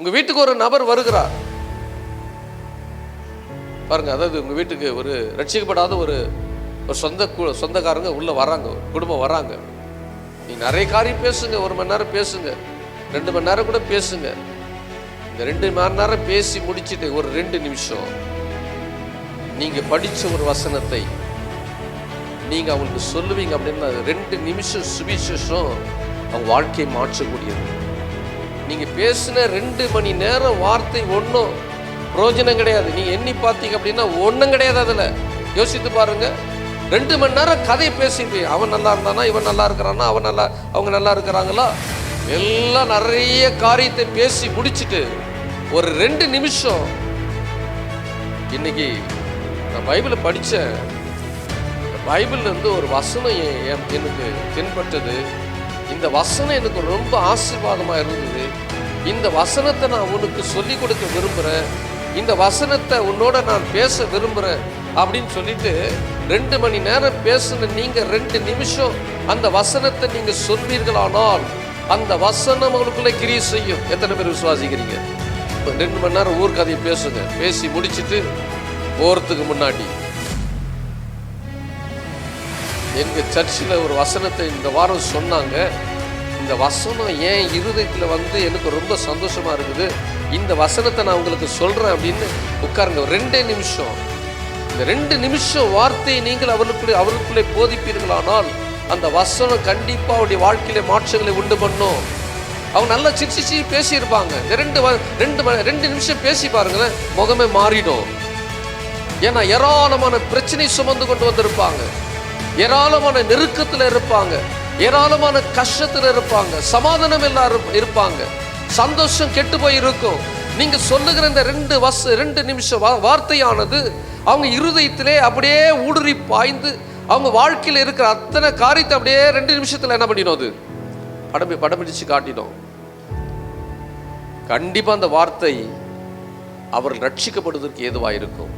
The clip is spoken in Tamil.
உங்க வீட்டுக்கு ஒரு நபர் வருகிறார் பாருங்க, அதாவது உங்க வீட்டுக்கு ஒரு ரட்சிக்கப்படாத ஒரு சொந்தக்காரங்க உள்ள வராங்க, குடும்பம் வராங்க. நீங்க நிறைய காரியம் பேசுங்க, 1 மணி நேரம் பேசுங்க, 2 மணி நேரம் கூட பேசுங்க. இந்த 2 மணி நேரம் பேசி முடிச்சுட்டு ஒரு 2 நிமிஷம் நீங்க படிச்ச ஒரு வசனத்தை நீங்க அவங்களுக்கு சொல்லுவீங்க அப்படின்னா 2 நிமிஷம் சுவிசேஷம் அவங்க வாழ்க்கையை மாற்றக்கூடியது. நீங்க பேசின 2 மணி நேரம் வார்த்தை ஒன்றும் பிரயோஜனம் கிடையாது. நீங்க எண்ணி பார்த்தீங்க அப்படின்னா ஒன்றும் கிடையாது. அதுல யோசித்து பாருங்க. 2 மணி நேரம் கதையை பேசிட்டு அவன் நல்லா இருந்தானா, இவன் நல்லா இருக்கிறானா, அவங்க நல்லா இருக்கிறாங்களா, எல்லாம் நிறைய காரியத்தை பேசி முடிச்சுட்டு ஒரு 2 நிமிஷம். இன்னைக்கு நான் பைபிளை படித்தேன். பைபிள்ல இருந்து ஒரு வசனம் எனக்கு தென்பட்டது. இந்த வசனம் எனக்கு ரொம்ப ஆசீர்வாதமா இருந்தது. இந்த வசனத்தை நான் உனக்கு சொல்லிக் கொடுக்க விரும்புகிறேன், இந்த வசனத்தை உன்னோட நான் பேச விரும்புகிறேன் அப்படின்னு சொல்லிட்டு 2 மணி நேரம் பேசுன நீங்க 2 நிமிஷம் அந்த வசனத்தை நீங்க சொல்வீர்களானால் அந்த வசனம் உங்களுக்குள்ள கிரியை செய்யும். எத்தனை பேர் விசுவாசிக்கிறீங்க? 2 மணி நேரம் ஊர் கதையை பேசுங்க. பேசி முடிச்சுட்டு போறதுக்கு முன்னாடி எங்க சர்ச்சில் ஒரு வசனத்தை இந்த வாரம் சொன்னாங்க. இந்த வசனம் ஏன் இருதயத்தில் எனக்கு ரொம்ப சந்தோஷமா இருக்குது, இந்த வசனத்தை நான் உங்களுக்கு சொல்றேன் அப்படின்னு உட்காருங்க. 2 நிமிஷம். இந்த 2 நிமிஷம் வார்த்தையை நீங்கள் அவர்களுக்குள்ளே போதிப்பீர்களானால் அந்த வசனம் கண்டிப்பா அவருடைய வாழ்க்கையில மாற்றங்களை உண்டு பண்ணும். அவங்க நல்லா சிரிச்சு பேசியிருப்பாங்க. இந்த 2 நிமிஷம் பேசி பாருங்களேன், முகமே மாறிடும். ஏன்னா ஏராளமான பிரச்சனை சுமந்து கொண்டு வந்திருப்பாங்க, ஏராளமான நெருக்கத்தில் இருப்பாங்க, ஏராளமான கஷ்டத்தில் இருப்பாங்க, சமாதானம் எல்லாரும் இருப்பாங்க, சந்தோஷம் கெட்டு போய் இருக்கும். நீங்க சொல்லுகிற இந்த 2 நிமிஷம் வார்த்தையானது அவங்க இருதயத்திலே அப்படியே ஊடுருவி பாய்ந்து அவங்க வாழ்க்கையில் இருக்கிற அத்தனை காரியத்தை அப்படியே 2 நிமிஷத்துல என்ன பண்ணிடும், அது படம் பிடிச்சு காட்டிடும். கண்டிப்பா அந்த வார்த்தை அவர் ரட்சிக்கப்படுவதற்கு ஏதுவாக இருக்கும்.